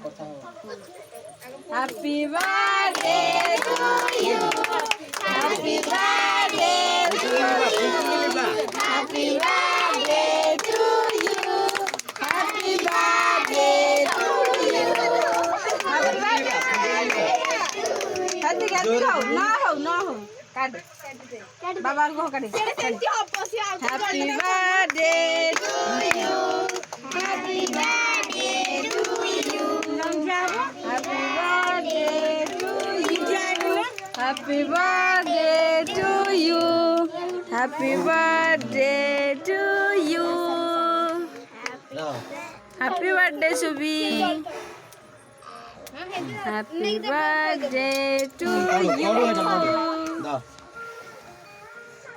Happy birthday to you. Happy birthday to you. Happy birthday to you. Happy birthday to you. Happy birthday. Happy birthday. No ho. Card. Baba ko card. Happy birthday to you. Happy birthday to you. Happy birthday to you. Happy birthday to you. Happy birthday to you. Happy birthday Subi. Happy birthday to you.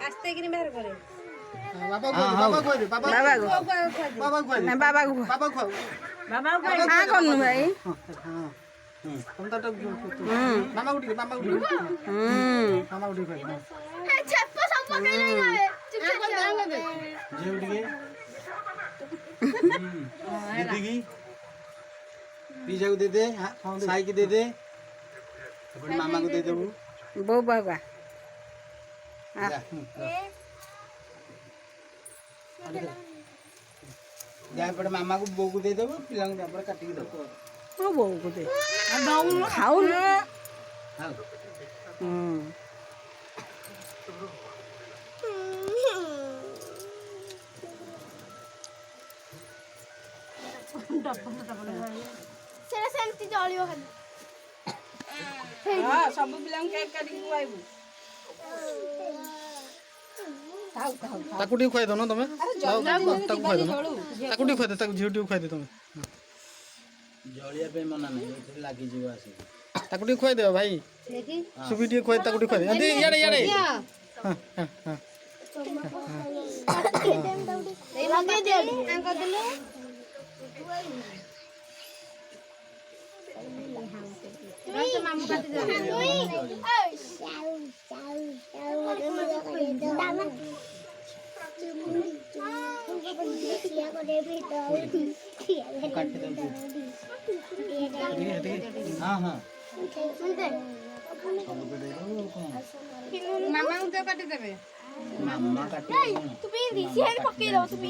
আস্তে করে বের করে বাবা কই বাবা हाँ कौन भाई हम तो मामा उठी मामा उठी छप्पा संपा के नहीं जाए जे उठ गए दीदी की पिज्जा को दे दे साई की दे दे अपने मामा को दे दे वो बाबा जापड़े मामा को बो को दे दो पिला को जापड़े काटी दो हाँ वो को दे खाओ ना हां सेरा सेमती जलियो खाली हाँ सब पिला केक काटी खुआइबू ताकू टी खुआई दो ना तमे ताकू खुआई दो ताकू टी खुआई दे ताकू झिउ टी खुआई दे तमे जलिया पे मना नहीं इथे लागी जीवा आसी ताकू टी खुआई दे भाई देखी सुबी टी खुआई ताकू टी खुआई दे अदे याडे हां लगे दे अंक दिले बस मामू काटी दे हां हां मामा को काटी देबे मामा काटी तू भी सिहर पक्के दो तू भी